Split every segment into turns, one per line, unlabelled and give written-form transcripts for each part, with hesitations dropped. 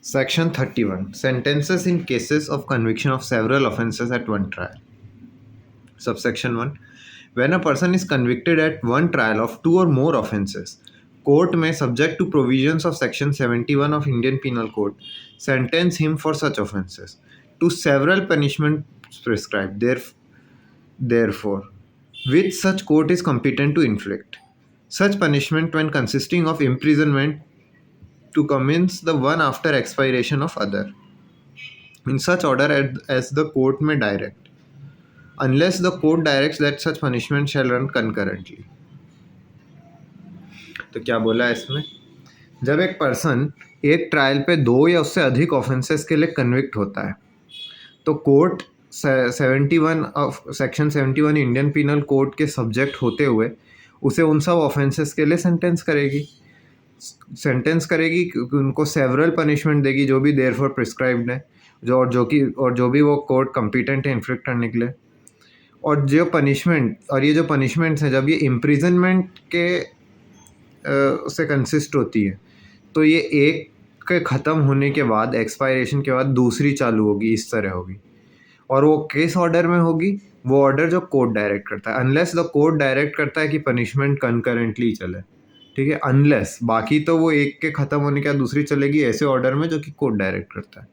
Section 31. Sentences in cases of conviction of several offences at one trial. Subsection 1. When a person is convicted at one trial of two or more offences, court may, subject to provisions of Section 71 of Indian Penal Code, sentence him for such offences to several punishments prescribed therefore, which such court is competent to inflict. Such punishment, when consisting of imprisonment, to commence the one after expiration of other, in such order as the court may direct, unless the court directs that such punishment shall run concurrently. तो क्या बोला है इसमें? जब एक person एक trial पे दो या उससे अधिक ऑफेंसेस के लिए कन्विक्ट होता है तो court 71 of section 71 Indian penal code के सब्जेक्ट होते हुए उसे उन सब ऑफेंसेस के लिए सेंटेंस करेगी क्योंकि उनको सेवरल पनिशमेंट देगी जो भी देयर फॉर प्रिस्क्राइब्ड है, जो भी वो कोर्ट कम्पिटेंट है इन्फ्लिक्ट करने के लिए. और जो पनिशमेंट ये जो पनिशमेंट्स हैं जब ये इम्प्रिजनमेंट के से कंसिस्ट होती है तो ये एक के ख़त्म होने के बाद, एक्सपायरेशन के बाद दूसरी चालू होगी, इस तरह होगी. और वो किस ऑर्डर में होगी? वो ऑर्डर जो कोर्ट डायरेक्ट करता है, अनलेस द कोर्ट डायरेक्ट करता है कि पनिशमेंट कंकरेंटली चले. ठीक है, अनलेस, बाकी तो वो एक के ख़त्म होने के बाद दूसरी चलेगी ऐसे ऑर्डर में जो कि कोर्ट डायरेक्ट करता है.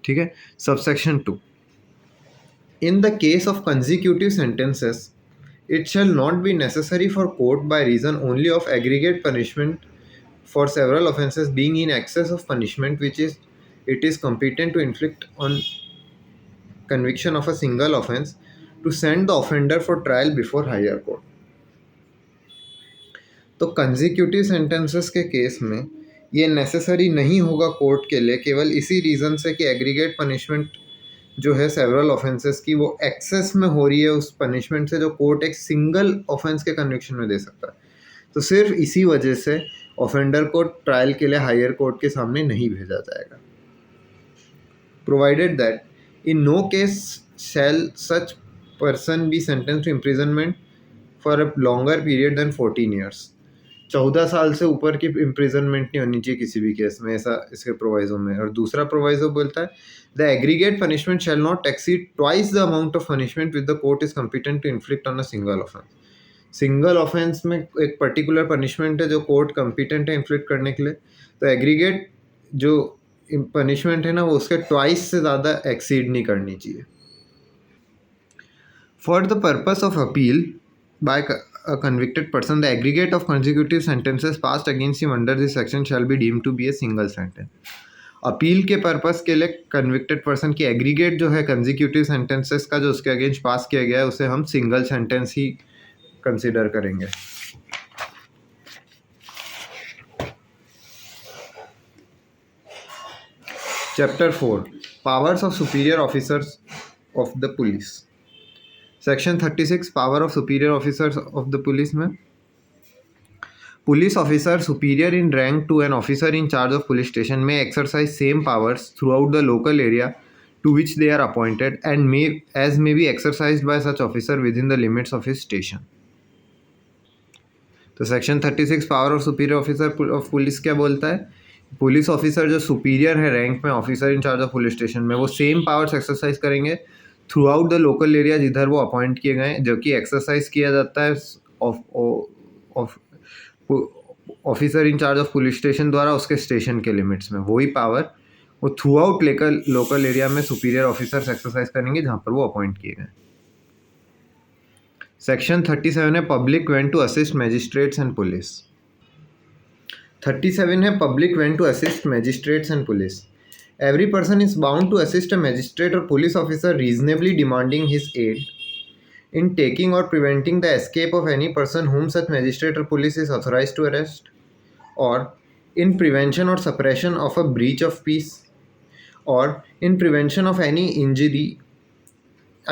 ठीक है. Subsection 2. In the case of consecutive sentences, it shall not be necessary for court by reason only of aggregate punishment for several offences being in excess of punishment which it is competent to inflict on conviction of a single offence to send the offender for trial before higher court. तो consecutive sentences के case में ये necessary नहीं होगा court के लिए, केवल इसी रीज़न से कि एग्रीगेट पनिशमेंट जो है सेवरल ऑफेंसेस की वो एक्सेस में हो रही है उस पनिशमेंट से जो कोर्ट एक सिंगल ऑफेंस के कन्विक्शन में दे सकता है. तो सिर्फ इसी वजह से ऑफेंडर को ट्रायल के लिए हायर कोर्ट के सामने नहीं भेजा जाएगा. Provided that in no case shall such person be sentence to imprisonment for a longer period than 14 years. 14 साल से ऊपर की इम्प्रिजनमेंट नहीं होनी चाहिए किसी भी केस में, ऐसा इसके प्रोवाइजो में. और दूसरा प्रोवाइजो बोलता है the aggregate punishment shall not exceed twice the amount of punishment with the court is competent to inflict on a single offence. Single offence में एक पर्टिकुलर पनिशमेंट है जो कोर्ट कम्पिटेंट है इन्फ्लिक्ट करने के लिए, तो एग्रीगेट जो पनिशमेंट है ना वो उसके ट्वाइस से ज़्यादा एक्सीड नहीं करनी चाहिए. For the purpose of appeal by a convicted person, the aggregate of consecutive sentences passed against him under this section shall be deemed to be a single sentence. Appeal के purpose के लिए convicted person की aggregate जो है consecutive sentences का जो उसके against पास किया गया है उसे हम सिंगल सेंटेंस ही कंसिडर करेंगे. Chapter 4. Powers of superior officers of the police. Section 36. Power of superior officers of the police में police officer superior in rank to an officer in charge of police station में exercise same powers throughout the local area to which they are appointed and may be exercised by such officer within the limits of his station. तो section 36 power of superior officer of police क्या बोलता है? Police officer जो superior है rank में officer in charge of police station में, वो same powers exercise करेंगे through out the local area जिधर वो अपॉइंट किए गए, जो कि एक्सरसाइज किया जाता है officer in charge of police station द्वारा उसके स्टेशन के लिमिट्स में. वही पावर वो थ्रू आउट लोकल एरिया में सुपीरियर ऑफिसर्स एक्सरसाइज करेंगे जहाँ पर वो अपॉइंट किए गए. सेक्शन 37 है public when to assist magistrates and police. 37 है public when to assist magistrates and police. Every person is bound to assist a magistrate or police officer reasonably demanding his aid in taking or preventing the escape of any person whom such magistrate or police is authorized to arrest, or in prevention or suppression of a breach of peace, or in prevention of any injury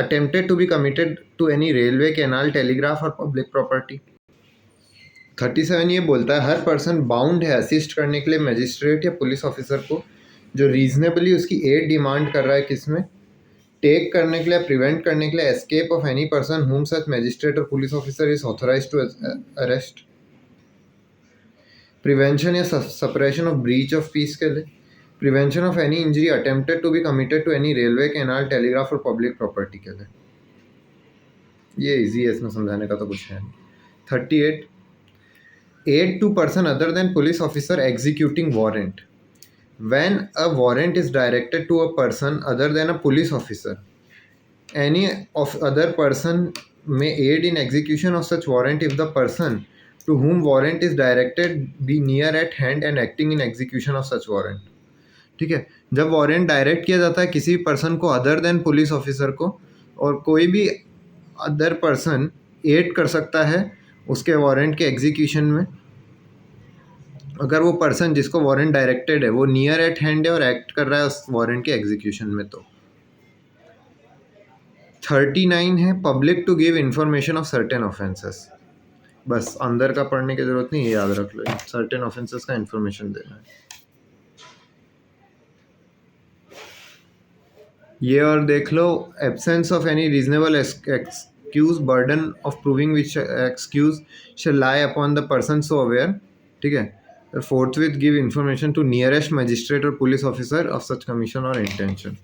attempted to be committed to any railway, canal, telegraph or public property. 37 ये बोलता है हर person bound है assist करने के लिए magistrate या police officer को जो रीजनेबली उसकी एड डिमांड कर रहा है, किसमें? टेक करने के लिए, प्रिवेंट करने के लिए escape of any person whom such magistrate और police officer is authorised to arrest, prevention या suppression of breach of peace के लिए, prevention of any injury attempted to be committed to any railway, canal, telegraph और public property के लिए। ये easy है, इसमें समझाने का तो कुछ है नहीं। 38, aid to person other than police officer executing warrant. When a warrant is directed to a person other than a police officer, any of other person may aid in execution of such warrant if the person to whom warrant is directed be near at hand and acting in execution of such warrant. ठीक है, जब warrant direct किया जाता है किसी person को other than police officer को, और कोई भी अदर पर्सन एड कर सकता है उसके वारंट के एग्जीक्यूशन में, अगर वो पर्सन जिसको वारंट डायरेक्टेड है वो नियर एट हैंड है और एक्ट कर रहा है उस वारंट के एग्जीक्यूशन में। तो 39 है public to give information of certain offences. बस अंदर का पढ़ने की जरूरत नहीं, ये याद रख लो, सर्टेन ऑफेंसेस का इंफॉर्मेशन देना है ये। और देख लो, absence of any reasonable excuse, burden of proving which excuse shall lie upon the person so aware. ठीक है, forthwith give information to nearest magistrate or police officer of such commission or intention.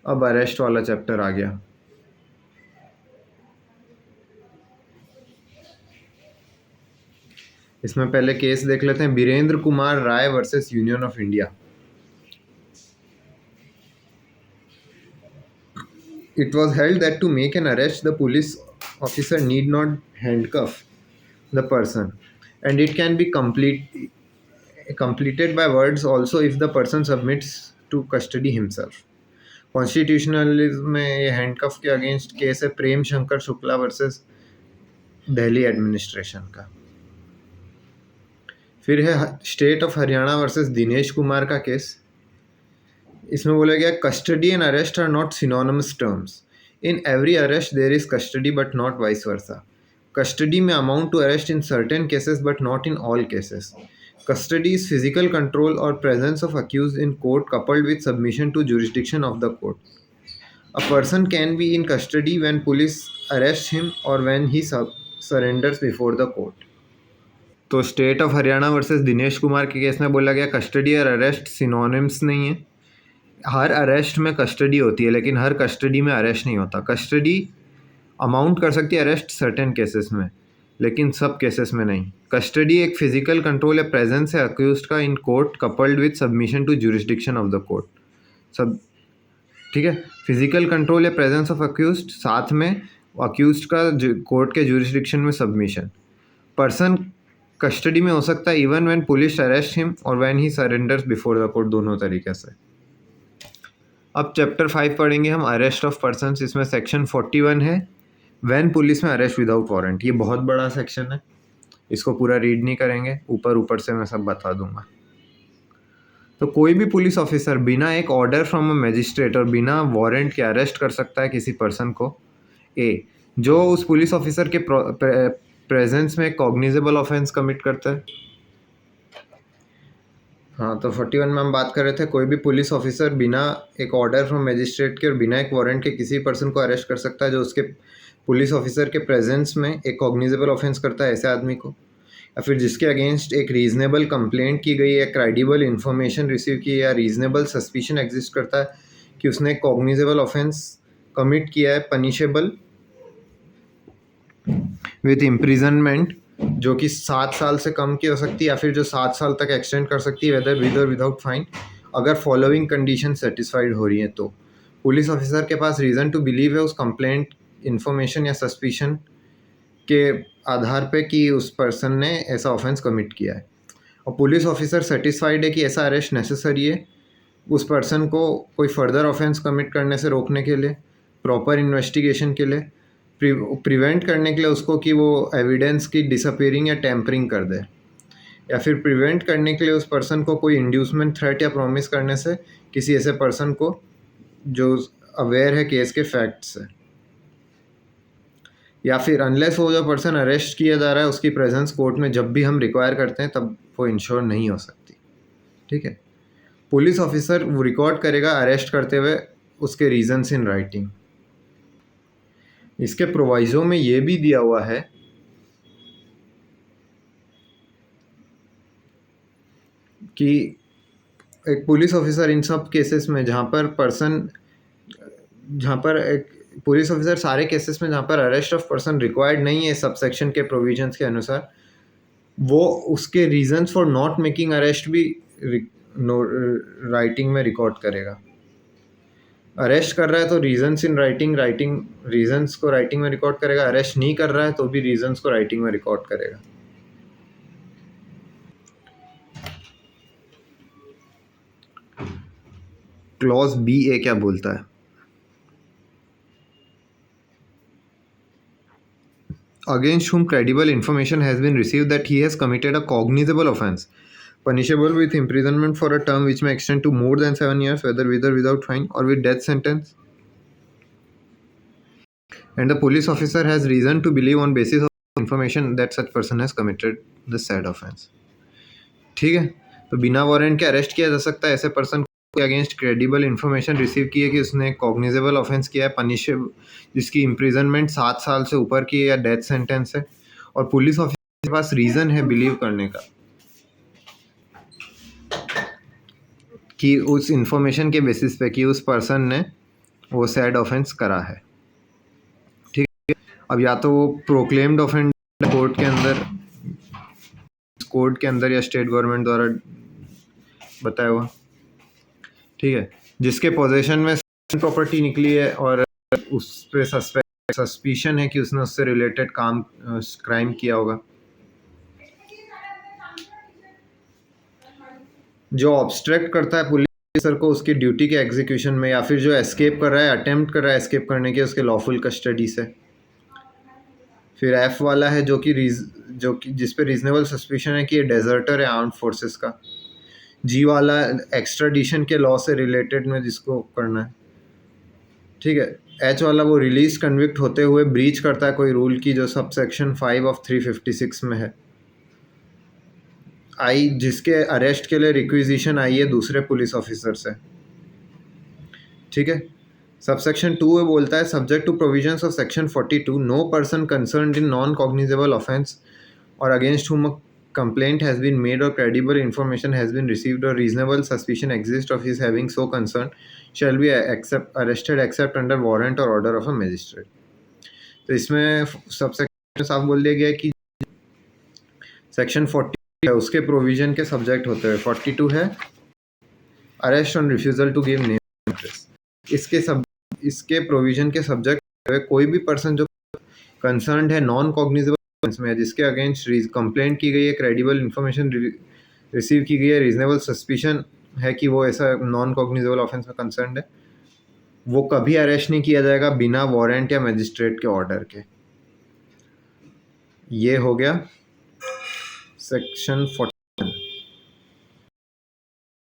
अब arrest वाला chapter आ गया। इसमें पहले case देख लेते हैं, Birendra Kumar Rai versus union of India. It was held that to make an arrest, the police officer need not handcuff the person, and it can be completed by words also if the person submits to custody himself. Constitutionalism में ये handcuff के against case है, Prem Shankar Shukla versus Delhi administration का। फिर है state of Haryana versus Dinesh Kumar का case. इसमें बोला गया custody and arrest are not synonymous terms, in every arrest there is custody but not vice versa. Custody में amount to arrest in certain cases but not in all cases. Custody is physical control or presence of accused in court coupled with submission to jurisdiction of the court. A person can be in custody when police arrest him or when he surrenders before the court. तो state of Haryana versus Dinesh Kumar के case में बोला गया custody और arrest synonyms नहीं है। हर arrest में custody होती है लेकिन हर कस्टडी में अरेस्ट नहीं होता। कस्टडी अमाउंट कर सकती है अरेस्ट सर्टेन केसेस में, लेकिन सब केसेस में नहीं। कस्टडी एक फिजिकल कंट्रोल या प्रेजेंस है अक्यूज्ड का in court coupled with submission to jurisdiction of the court. सब ठीक है, फिजिकल कंट्रोल या प्रेजेंस ऑफ अक्यूज्ड, साथ में अक्यूज्ड का कोर्ट के ज्यूरिसडिक्शन में सबमिशन। पर्सन कस्टडी में हो सकता है even when police arrest him और when he surrenders before the court, दोनों तरीके से। अब चैप्टर 5 पढ़ेंगे हम, अरेस्ट ऑफ पर्सन्स। इसमें सेक्शन 41 है व्हेन पुलिस में अरेस्ट विदाउट वारंट। ये बहुत बड़ा सेक्शन है, इसको पूरा रीड नहीं करेंगे, ऊपर ऊपर से मैं सब बता दूंगा। तो कोई भी पुलिस ऑफिसर बिना एक ऑर्डर फ्रॉम अ मजिस्ट्रेट और बिना वारंट के अरेस्ट कर सकता है किसी पर्सन को, ए जो उस पुलिस ऑफिसर के प्रेजेंस में कॉग्निजेबल ऑफेंस कमिट करता है। हाँ, तो 41 में हम बात कर रहे थे, कोई भी पुलिस ऑफिसर बिना एक ऑर्डर फ्रॉम मजिस्ट्रेट के और बिना एक वारंट के किसी पर्सन को अरेस्ट कर सकता है जो उसके पुलिस ऑफिसर के प्रेजेंस में एक कॉग्निजेबल ऑफेंस करता है ऐसे आदमी को, या फिर जिसके अगेंस्ट एक रीजनेबल कंप्लेंट की गई है, क्रेडिबल इन्फॉर्मेशन रिसीव की है, या रीजनेबल सस्पिशन एग्जिस्ट करता है कि उसने एक कॉग्निजेबल ऑफेंस कमिट किया है पनिशेबल विथ इम्प्रिजनमेंट, जो कि 7 साल से कम की हो सकती है या फिर जो 7 साल तक एक्सटेंड कर सकती है, वेदर विद और विदाउट फाइन, अगर फॉलोइंग कंडीशन सेटिस्फाइड हो रही है तो पुलिस ऑफिसर के पास रीज़न टू बिलीव है उस कंप्लेंट, इन्फॉर्मेशन या सस्पिशन के आधार पे कि उस पर्सन ने ऐसा ऑफेंस कमिट किया है, और पुलिस ऑफिसर सेटिस्फाइड है कि ऐसा अरेस्ट नेसेसरी है उस पर्सन को कोई फर्दर ऑफेंस कमिट करने से रोकने के लिए, प्रॉपर इन्वेस्टिगेशन के लिए, प्रिवेंट करने के लिए उसको कि वो एविडेंस की डिसअपीयरिंग या टेम्परिंग कर दे, या फिर प्रिवेंट करने के लिए उस पर्सन को कोई इंड्यूसमेंट, थ्रेट या प्रॉमिस करने से किसी ऐसे पर्सन को जो अवेयर है केस के फैक्ट से, या फिर अनलेस वो जो पर्सन अरेस्ट किया जा रहा है उसकी प्रेजेंस कोर्ट में जब भी हम रिक्वायर करते हैं तब वो इंश्योर नहीं हो सकती। ठीक है, पुलिस ऑफिसर वो रिकॉर्ड करेगा अरेस्ट करते हुए उसके रीजंस इन राइटिंग। इसके प्रोवाइजो में ये भी दिया हुआ है कि एक पुलिस ऑफिसर इन सब केसेस में जहाँ पर एक पुलिस ऑफिसर सारे केसेस में जहाँ पर अरेस्ट ऑफ पर्सन रिक्वायर्ड नहीं है सब सेक्शन के प्रोविजंस के अनुसार, वो उसके reasons for not making arrest भी राइटिंग में रिकॉर्ड करेगा। अरेस्ट कर रहा है तो रीजंस इन राइटिंग रीजंस को राइटिंग में रिकॉर्ड करेगा, अरेस्ट नहीं कर रहा है तो भी रीजंस को राइटिंग में रिकॉर्ड करेगा। क्लॉज बी ए क्या बोलता है? Against whom credible information has been received that he has committed a cognizable offence, punishable with imprisonment for a term which may extend to more than 7 years, whether with or without fine, or with death sentence, and the police officer has reason to believe on basis of information that such person has committed the said offence. ठीक है, तो बिना warrant के arrest किया जा सकता है ऐसे पर्सन के अगेंस्ट क्रेडिबल इन्फॉर्मेशन रिसीव की है कि उसने कॉग्निजेबल ऑफेंस किया है, पनिशेबल, जिसकी इम्प्रिजनमेंट 7 साल से ऊपर की है या डेथ सेंटेंस है, और पुलिस ऑफिसर के पास रीज़न है बिलीव करने का कि उस इंफॉर्मेशन के बेसिस पे कि उस पर्सन ने वो सैड ऑफेंस करा है। ठीक है, अब या तो वो प्रोक्लेम्ड ऑफेंस कोर्ट के अंदर या स्टेट गवर्नमेंट द्वारा बताया हुआ, ठीक है, जिसके पोजेशन में प्रॉपर्टी निकली है और उस पे सस्पिशन है कि उसने उससे रिलेटेड क्राइम किया होगा, जो ऑब्स्ट्रक्ट करता है पुलिस ऑफिसर को उसकी ड्यूटी के एग्जीक्यूशन में, या फिर जो एस्केप कर रहा है, अटेम्प्ट कर रहा है एस्केप करने के उसके लॉफुल कस्टडी से। फिर एफ वाला है जो कि जिस पे रीजनेबल सस्पिशन है कि ये डेजर्टर है आर्म्ड फोर्सेस का। जी वाला एक्स्ट्राडिशन के लॉ से रिलेटेड में जिसको करना है, ठीक है। एच वाला वो रिलीज कन्विक्ट होते हुए ब्रीच करता है कोई रूल की जो सब सेक्शन 5 ऑफ 356 में है। आई जिसके अरेस्ट के लिए रिक्विजिशन आई है दूसरे पुलिस ऑफिसर से, ठीक है। सबसेक्शन 2 में बोलता है subject to provisions of section 42 no person concerned in non cognizable offence और against whom complaint has been made or credible information has been received or reasonable suspicion exists of his having so concern shall be arrested except under warrant or order of a magistrate। तो इसमें subsection साफ बोल दिया गया है कि section 40 है उसके प्रोविजन के सब्जेक्ट होते हैं। 42 है arrest on refusal to give name address, इसके प्रोविजन के सब्जेक्ट कोई भी पर्सन जो कंसर्न्ड है नॉन कॉग्निजेबल में, जिसके अगेंस्ट कंप्लेंट की गई है, क्रेडिबल इन्फॉर्मेशन रिसीव की गई है, रीजनेबल सस्पिशन है कि वो ऐसा नॉन कॉग्निजेबल ऑफेंस में कंसर्न्ड है, वो कभी अरेस्ट नहीं किया जाएगा बिना वारंट या मजिस्ट्रेट के ऑर्डर के। ये हो गया सेक्शन 40।